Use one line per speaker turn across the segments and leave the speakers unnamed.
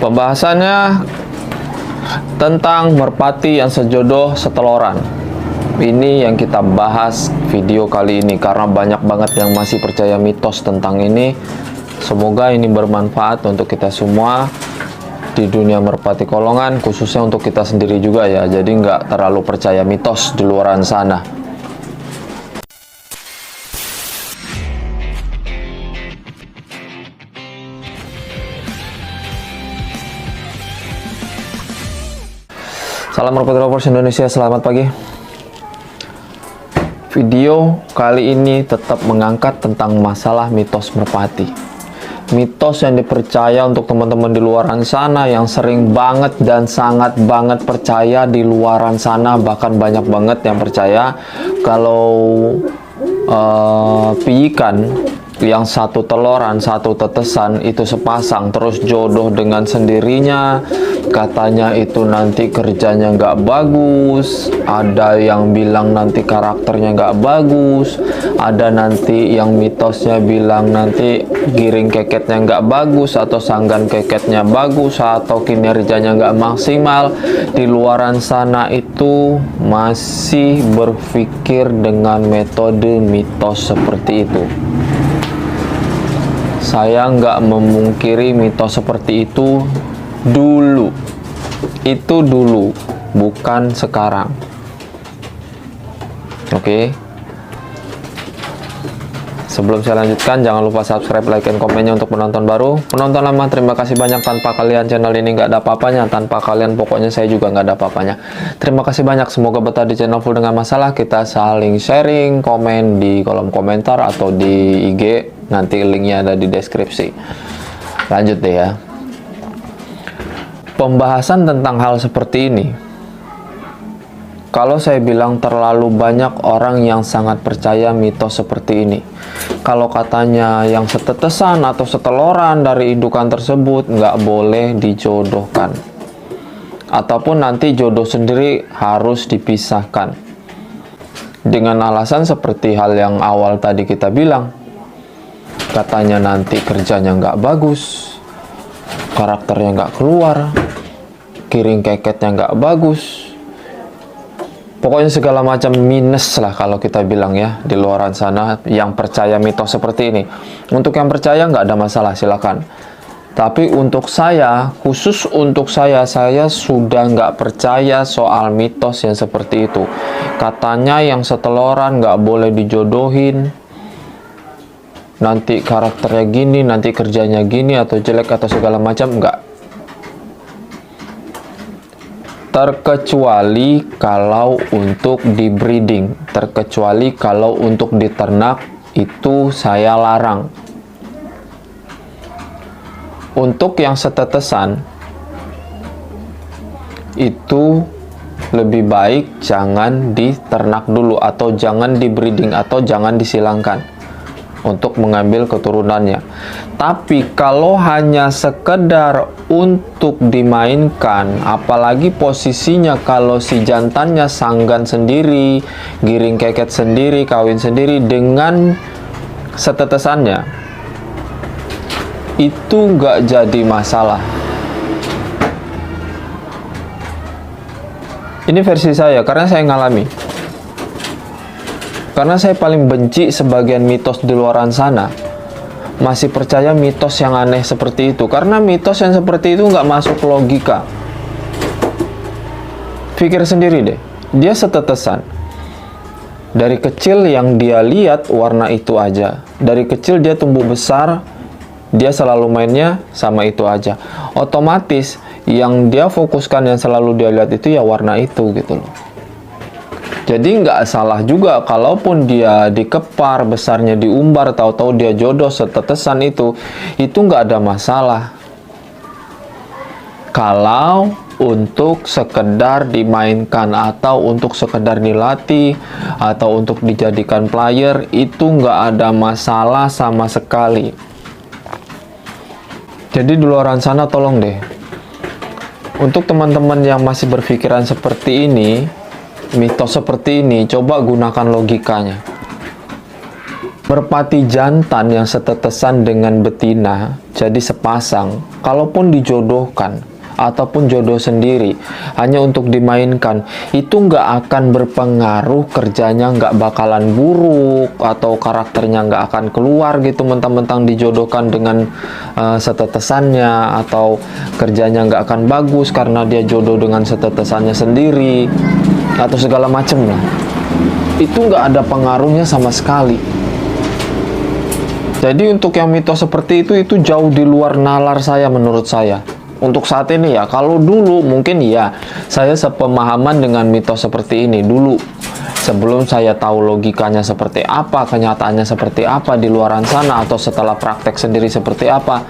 Pembahasannya tentang merpati yang sejodoh seteloran. Ini yang kita bahas video kali ini karena banyak banget yang masih percaya mitos tentang ini. Semoga ini bermanfaat untuk kita semua di dunia merpati kolongan, khususnya untuk kita sendiri juga ya. Jadi nggak terlalu percaya mitos di luaran sana. Salam merpati lovers Indonesia, selamat pagi. Video kali ini tetap mengangkat tentang masalah mitos merpati. Mitos yang dipercaya untuk teman-teman di luaran sana yang sering banget dan sangat banget percaya di luaran sana, bahkan banyak banget yang percaya kalau piikan yang satu teloran, satu tetesan itu sepasang terus jodoh dengan sendirinya. Katanya itu nanti kerjanya nggak bagus, ada yang bilang nanti karakternya nggak bagus, ada nanti yang mitosnya bilang nanti giring keketnya nggak bagus, atau sanggan keketnya bagus, atau kinerjanya nggak maksimal. Di luaran sana itu masih berpikir dengan metode mitos seperti itu. Saya nggak memungkiri mitos seperti itu dulu. Itu dulu, bukan sekarang. Oke. Sebelum saya lanjutkan, jangan lupa subscribe, like, dan komennya untuk penonton baru. Penonton lama, terima kasih banyak. Tanpa kalian channel ini nggak ada apa-apanya. Tanpa kalian pokoknya saya juga nggak ada apa-apanya. Terima kasih banyak. Semoga betah di channel full dengan masalah. Kita saling sharing, komen di kolom komentar atau di IG. Nanti linknya ada di deskripsi. Lanjut deh ya. Pembahasan tentang hal seperti ini, kalau saya bilang terlalu banyak orang yang sangat percaya mitos seperti ini. Kalau katanya yang setetesan atau seteloran dari indukan tersebut nggak boleh dijodohkan, ataupun nanti jodoh sendiri harus dipisahkan, dengan alasan seperti hal yang awal tadi kita bilang. Katanya nanti kerjanya nggak bagus, karakternya nggak keluar, giring keketnya nggak bagus, pokoknya segala macam minus lah kalau kita bilang ya di luaran sana yang percaya mitos seperti ini. Untuk yang percaya nggak ada masalah, silakan. Tapi untuk saya, khusus untuk saya sudah nggak percaya soal mitos yang seperti itu. Katanya yang seteloran nggak boleh dijodohin, nanti karakternya gini, nanti kerjanya gini, atau jelek, atau segala macam, enggak. Terkecuali kalau untuk di breeding, terkecuali kalau untuk diternak, itu saya larang. Untuk yang setetesan, itu lebih baik jangan diternak dulu, atau jangan di breeding, atau jangan disilangkan untuk mengambil keturunannya. Tapi kalau hanya sekedar untuk dimainkan, apalagi posisinya kalau si jantannya sanggan sendiri, giring keket sendiri, kawin sendiri dengan setetesannya, itu nggak jadi masalah. Ini versi saya karena saya ngalami. Karena saya paling benci sebagian mitos di luaran sana masih percaya mitos yang aneh seperti itu. Karena mitos yang seperti itu nggak masuk logika. Pikir sendiri deh, dia setetesan. Dari kecil yang dia lihat warna itu aja. Dari kecil dia tumbuh besar, dia selalu mainnya sama itu aja. Otomatis yang dia fokuskan, yang selalu dia lihat itu ya warna itu gitu loh. Jadi nggak salah juga kalaupun dia dikepar, besarnya diumbar, tahu-tahu dia jodoh setetesan itu nggak ada masalah. Kalau untuk sekedar dimainkan, atau untuk sekedar dilatih, atau untuk dijadikan player, itu nggak ada masalah sama sekali. Jadi di luaran sana tolong deh, untuk teman-teman yang masih berpikiran seperti ini, mitos seperti ini, coba gunakan logikanya. Merpati jantan yang setetesan dengan betina jadi sepasang, kalaupun dijodohkan ataupun jodoh sendiri hanya untuk dimainkan, itu nggak akan berpengaruh, kerjanya nggak bakalan buruk atau karakternya nggak akan keluar gitu mentang-mentang dijodohkan dengan setetesannya, atau kerjanya nggak akan bagus karena dia jodoh dengan setetesannya sendiri atau segala macem lah. Itu nggak ada pengaruhnya sama sekali. Jadi untuk yang mitos seperti itu jauh di luar nalar saya menurut saya. Untuk saat ini ya, kalau dulu mungkin ya, saya sepemahaman dengan mitos seperti ini dulu. Sebelum saya tahu logikanya seperti apa, kenyataannya seperti apa di luaran sana, atau setelah praktek sendiri seperti apa,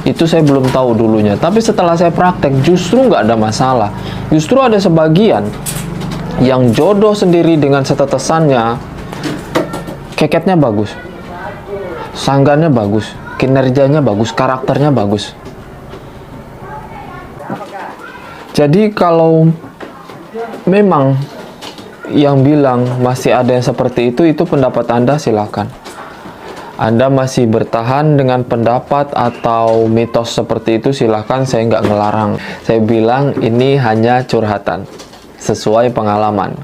itu saya belum tahu dulunya. Tapi setelah saya praktek, justru nggak ada masalah. Justru ada sebagian yang jodoh sendiri dengan setetesannya, keketnya bagus, sanggannya bagus, kinerjanya bagus, karakternya bagus. Jadi kalau memang yang bilang masih ada yang seperti itu pendapat Anda, silakan. Anda masih bertahan dengan pendapat atau mitos seperti itu, silahkan, saya nggak ngelarang. Saya bilang ini hanya curhatan, sesuai pengalaman.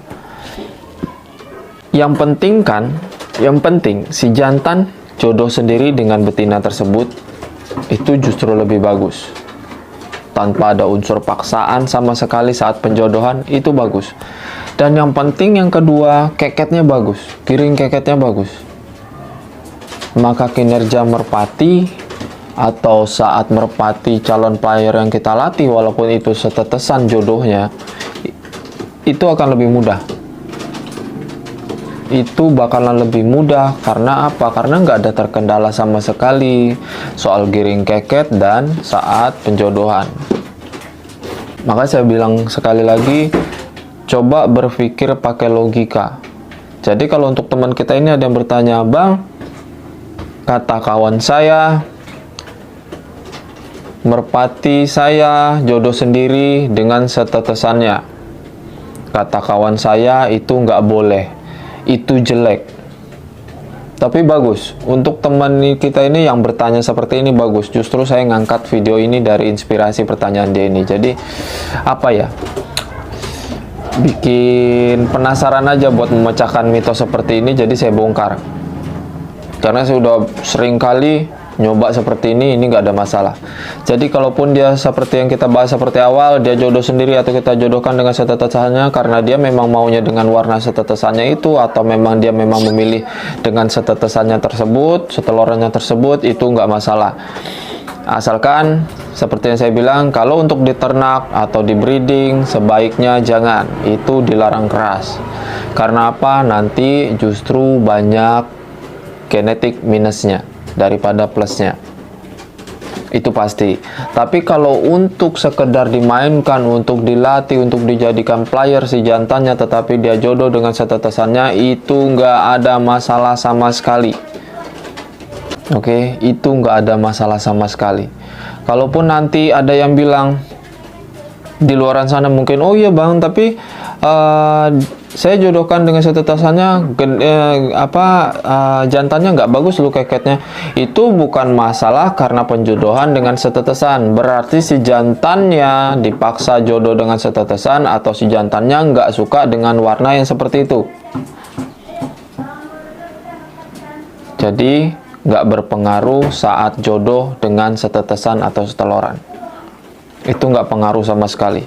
Yang penting si jantan jodoh sendiri dengan betina tersebut, itu justru lebih bagus. Tanpa ada unsur paksaan sama sekali saat penjodohan, itu bagus. Dan yang penting yang kedua, keketnya bagus, giring keketnya bagus. Maka kinerja merpati atau saat merpati calon player yang kita latih, walaupun itu setetesan jodohnya, itu akan lebih mudah. Itu bakalan lebih mudah. Karena apa? Karena nggak ada terkendala sama sekali soal giring keket dan saat penjodohan. Maka saya bilang sekali lagi, coba berpikir pakai logika. Jadi kalau untuk teman kita ini ada yang bertanya, "Bang, kata kawan saya, merpati saya jodoh sendiri dengan setetesannya. Kata kawan saya itu nggak boleh, itu jelek." Tapi bagus, untuk teman kita ini yang bertanya seperti ini bagus. Justru saya ngangkat video ini dari inspirasi pertanyaan dia ini. Jadi apa ya, bikin penasaran aja buat memecahkan mitos seperti ini. Jadi saya bongkar, karena saya udah sering kali nyoba seperti ini nggak ada masalah. Jadi kalaupun dia seperti yang kita bahas seperti awal, dia jodoh sendiri atau kita jodohkan dengan setetesannya karena dia memang maunya dengan warna setetesannya itu, atau memang dia memang memilih dengan setetesannya tersebut, setelorannya tersebut, itu nggak masalah. Asalkan seperti yang saya bilang, kalau untuk diternak atau di breeding sebaiknya jangan, itu dilarang keras. Karena apa? Nanti justru banyak genetik minusnya daripada plusnya, itu pasti. Tapi kalau untuk sekedar dimainkan, untuk dilatih, untuk dijadikan player si jantannya, tetapi dia jodoh dengan setetesannya, itu nggak ada masalah sama sekali. Oke, itu nggak ada masalah sama sekali. Kalaupun nanti ada yang bilang di luaran sana mungkin, "Oh iya bang, tapi saya jodohkan dengan setetesannya, jantannya nggak bagus lu keketnya." Itu bukan masalah karena penjodohan dengan setetesan. Berarti si jantannya dipaksa jodoh dengan setetesan, atau si jantannya nggak suka dengan warna yang seperti itu. Jadi nggak berpengaruh saat jodoh dengan setetesan atau seteloran. Itu nggak pengaruh sama sekali.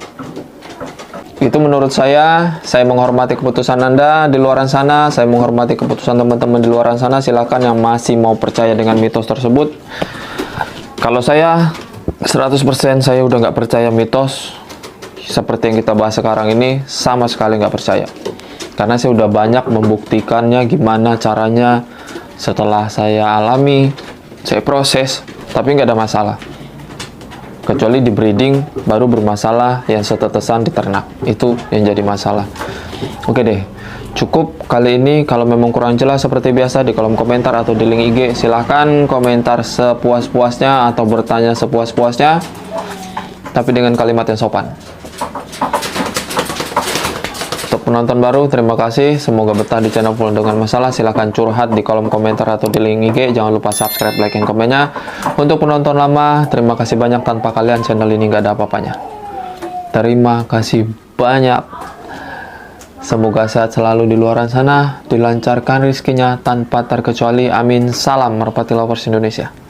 Itu menurut saya menghormati keputusan Anda di luaran sana, saya menghormati keputusan teman-teman di luaran sana. Silakan yang masih mau percaya dengan mitos tersebut. Kalau saya 100% saya udah nggak percaya mitos seperti yang kita bahas sekarang ini, sama sekali nggak percaya. Karena saya udah banyak membuktikannya gimana caranya setelah saya alami, saya proses, tapi nggak ada masalah. Kecuali di breeding baru bermasalah, yang setetesan di ternak, itu yang jadi masalah. Oke deh, cukup kali ini. Kalau memang kurang jelas seperti biasa, di kolom komentar atau di link IG, silahkan komentar sepuas-puasnya atau bertanya sepuas-puasnya, tapi dengan kalimat yang sopan. Untuk penonton baru, terima kasih. Semoga betah di channel Pulang Dengan Masalah. Silahkan curhat di kolom komentar atau di link IG. Jangan lupa subscribe, like, dan komennya. Untuk penonton lama, terima kasih banyak. Tanpa kalian channel ini nggak ada apa-apanya. Terima kasih banyak. Semoga sehat selalu di luar sana. Dilancarkan rezekinya tanpa terkecuali. Amin. Salam Merpati Lovers Indonesia.